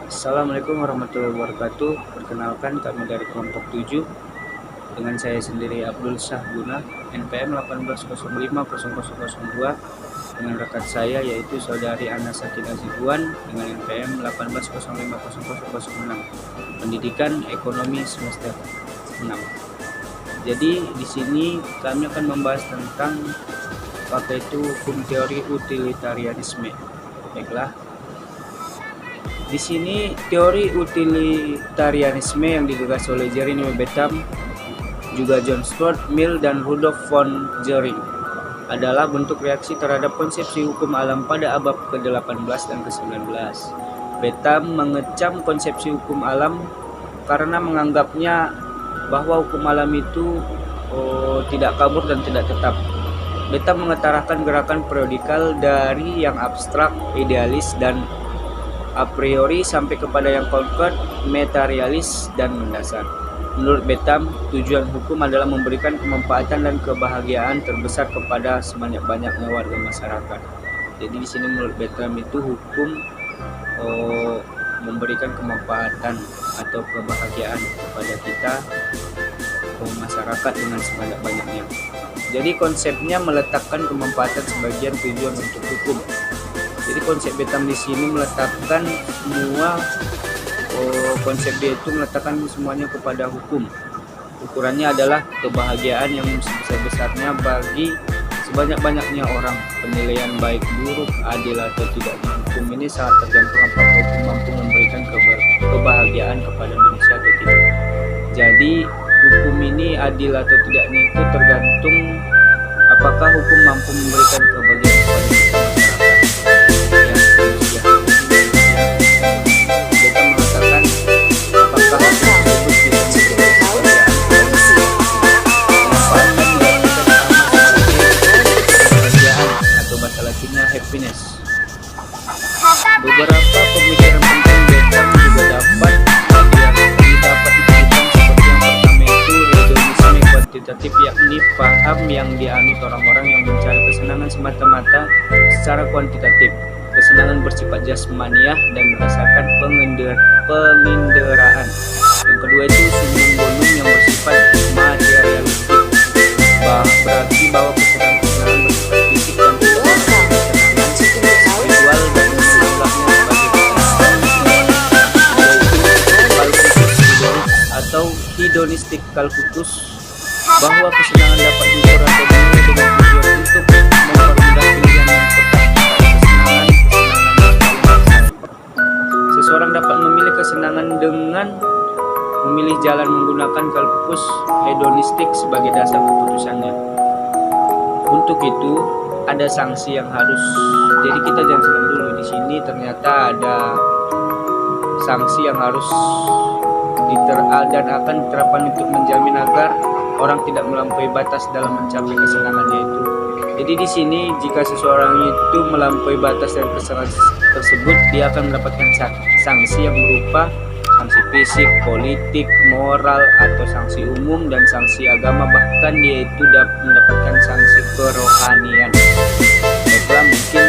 Assalamualaikum warahmatullahi wabarakatuh. Perkenalkan kami dari kelompok 7 dengan saya sendiri Abdul Syahguna NPM 18050002 dengan rekan saya yaitu saudari Ana Sakinah Zibuan dengan NPM 18050006 Pendidikan Ekonomi semester 6. Jadi di sini kami akan membahas tentang apa itu hukum teori utilitarianisme. Baiklah. Di sini teori utilitarianisme yang digagas oleh Jeremy Bentham, juga John Stuart Mill dan Rudolf von Jhering adalah bentuk reaksi terhadap konsepsi hukum alam pada abad ke-18 dan ke-19. Bentham mengecam konsepsi hukum alam karena menganggapnya bahwa hukum alam itu tidak kabur dan tidak tetap. Bentham mengutarakan gerakan periodikal dari yang abstrak, idealis, dan a priori sampai kepada yang konkret, materialis, dan mendasar. Menurut Bentham, tujuan hukum adalah memberikan kemanfaatan dan kebahagiaan terbesar kepada sebanyak-banyaknya warga masyarakat. Jadi di sini menurut Bentham itu hukum memberikan kemanfaatan atau kebahagiaan kepada kita masyarakat dengan sebanyak-banyaknya. Jadi konsepnya meletakkan kemanfaatan sebagian tujuan untuk hukum. Jadi konsep Bentham di sini meletakkan semua konsep dia itu meletakkan semuanya kepada hukum. Ukurannya adalah kebahagiaan yang sebesar-besarnya bagi sebanyak-banyaknya orang. Penilaian baik buruk, adil atau tidaknya hukum ini sangat tergantung apakah hukum mampu memberikan kebahagiaan kepada manusia atau tidak. Jadi hukum ini adil atau tidaknya itu tergantung apakah hukum mampu memberikan kebahagiaan kepada masyarakat. Happiness. Beberapa pemikiran penting Bentham juga dapat dikatakan seperti yang pertama itu hedonisme kuantitatif, yakni paham yang dianut orang-orang yang mencari kesenangan semata-mata secara kuantitatif, kesenangan bersifat jasmaniah dan berdasarkan peminderaan. Yang kedua itu summum bonum yang bersifat materialistik, berarti bahwa kesenangan bersifat fisik dan atau hedonistik kalkutus, bahwa kesenangan dapat diukur atau dinilai dengan tujuan untuk mempermudah pilihan yang tepat pada kesenangan. Seseorang dapat memilih kesenangan dengan memilih jalan menggunakan kalkutus hedonistik sebagai dasar keputusannya. Untuk itu ada sanksi yang harus, jadi kita jangan senang dulu. Di sini ternyata ada sanksi yang harus dan akan diterapkan untuk menjamin agar orang tidak melampaui batas dalam mencapai kesenangannya itu. Jadi di sini jika seseorang itu melampaui batas dan kesenangan tersebut, dia akan mendapatkan sanksi yang berupa sanksi fisik, politik, moral, atau sanksi umum dan sanksi agama, bahkan dia itu dapat mendapatkan sanksi kerohanian. Baiklah, mungkin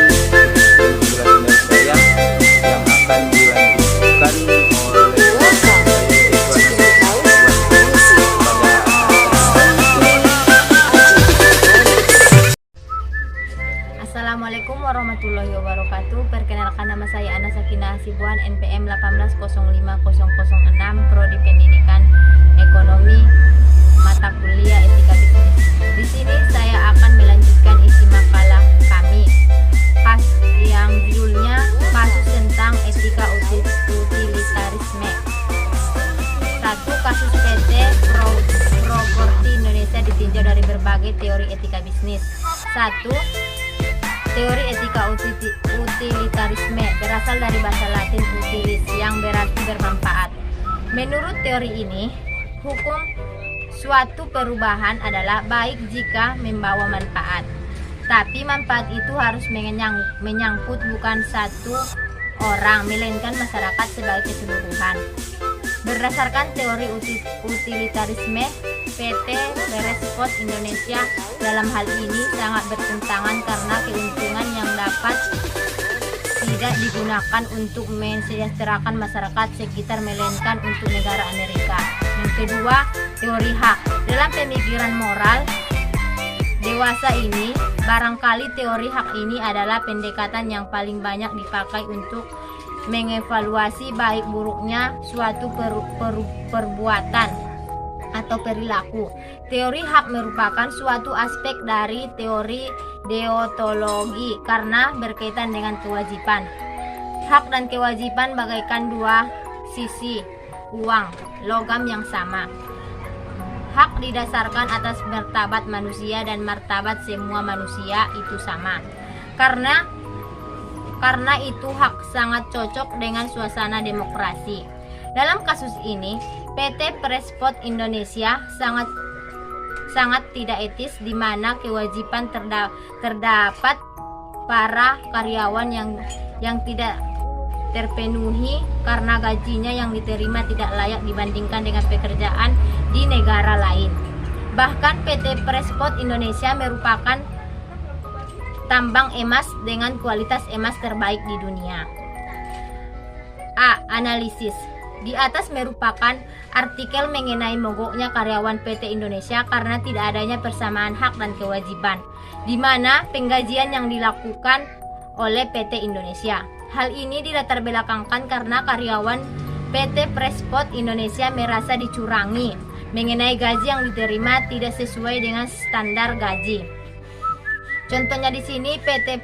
penjelasan dari saya yang akan dilanjutkan oleh Assalamualaikum warahmatullahi wabarakatuh. Perkenalkan, nama saya Ana Sakinah Zibuan, NPM 18050006, Prodi Pendidikan Ekonomi, mata kuliah Etika Bisnis. Di sini saya akan melanjutkan isi makalah kami, yang judulnya Kasus tentang Etika Utilitarisme. 1. Kasus PT Properti Indonesia ditinjau dari berbagai teori etika bisnis. 1. Teori etika utilitarisme berasal dari bahasa Latin utilis yang berarti bermanfaat. Menurut teori ini, hukum suatu perubahan adalah baik jika membawa manfaat. Tapi manfaat itu harus menyangkut bukan satu orang, melainkan masyarakat sebagai keseluruhan. Berdasarkan teori utilitarisme, PT Berescott Indonesia dalam hal ini sangat bertentangan karena keuntungan yang dapat tidak digunakan untuk mensejahterakan masyarakat sekitar melainkan untuk negara Amerika. Yang kedua, teori hak. Dalam pemikiran moral dewasa ini, barangkali teori hak ini adalah pendekatan yang paling banyak dipakai untuk mengevaluasi baik buruknya suatu perbuatan atau perilaku. Teori hak merupakan suatu aspek dari teori deontologi karena berkaitan dengan kewajiban. Hak dan kewajiban bagaikan dua sisi uang logam yang sama. Hak didasarkan atas martabat manusia dan martabat semua manusia itu sama. Karena itu hak sangat cocok dengan suasana demokrasi. Dalam kasus ini, PT Prespot Indonesia sangat tidak etis di mana kewajiban terdapat para karyawan yang tidak terpenuhi karena gajinya yang diterima tidak layak dibandingkan dengan pekerjaan di negara lain. Bahkan PT Prespot Indonesia merupakan tambang emas dengan kualitas emas terbaik di dunia. A. Analisis. Di atas merupakan artikel mengenai mogoknya karyawan PT Indonesia karena tidak adanya persamaan hak dan kewajiban, di mana penggajian yang dilakukan oleh PT Indonesia. Hal ini dilatar belakangkan karena karyawan PT Prespot Indonesia merasa dicurangi mengenai gaji yang diterima tidak sesuai dengan standar gaji. Contohnya di sini PT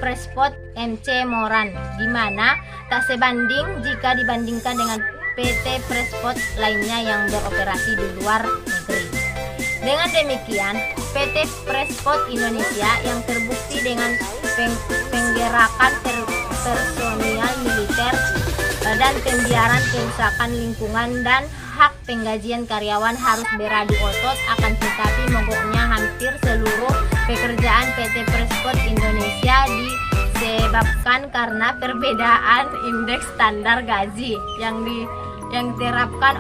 Prespot MC Moran, di mana tak sebanding jika dibandingkan dengan PT Prespot lainnya yang beroperasi di luar negeri. Dengan demikian, PT Prespot Indonesia yang terbukti dengan penggerakan personil militer dan pembiaran kerusakan lingkungan dan hak penggajian karyawan harus beradu otot, akan tetapi mogoknya hampir seluruh pekerjaan PT Prespot Indonesia disebabkan karena perbedaan indeks standar gaji yang diterapkan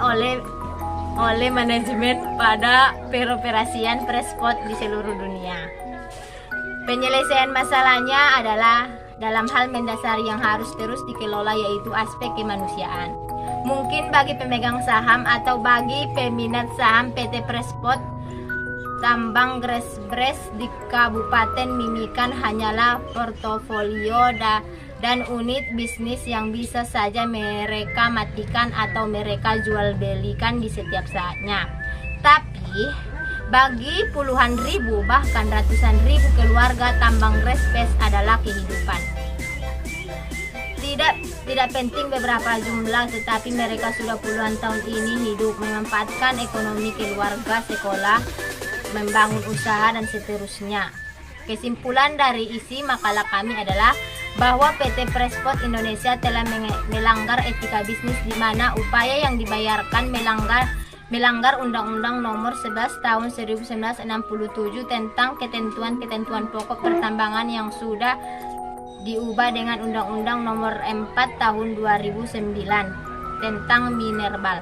oleh manajemen pada peroperasian Prespot di seluruh dunia. Penyelesaian masalahnya adalah dalam hal mendasar yang harus terus dikelola, yaitu aspek kemanusiaan. Mungkin bagi pemegang saham atau bagi peminat saham PT Prespot Tambang Gresbres di Kabupaten Mimikan hanyalah portofolio dan unit bisnis yang bisa saja mereka matikan atau mereka jual belikan di setiap saatnya. Tapi bagi puluhan ribu bahkan ratusan ribu keluarga, tambang Gresbres adalah kehidupan. Tidak penting beberapa jumlah, tetapi mereka sudah puluhan tahun ini hidup memanfaatkan ekonomi keluarga, sekolah, membangun usaha dan seterusnya. Kesimpulan dari isi makalah kami adalah bahwa PT Prespot Indonesia telah melanggar etika bisnis, di mana upaya yang dibayarkan melanggar Undang-Undang Nomor 11 Tahun 1967 tentang ketentuan-ketentuan pokok pertambangan yang sudah diubah dengan Undang-Undang Nomor 4 Tahun 2009 tentang mineral.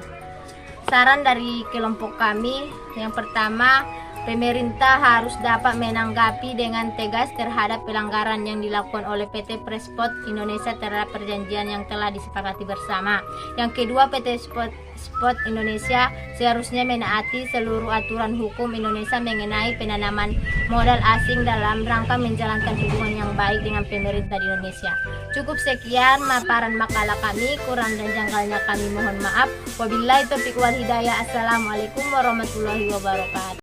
Saran dari kelompok kami, yang pertama, pemerintah harus dapat menanggapi dengan tegas terhadap pelanggaran yang dilakukan oleh PT Prespot Indonesia terhadap perjanjian yang telah disepakati bersama. Yang kedua, PT Prespot Indonesia seharusnya menaati seluruh aturan hukum Indonesia mengenai penanaman modal asing dalam rangka menjalankan hubungan yang baik dengan pemerintah di Indonesia. Cukup sekian paparan makalah kami, kurang dan janggalnya kami mohon maaf. Wabillahi taufiq wal hidayah. Assalamualaikum warahmatullahi wabarakatuh.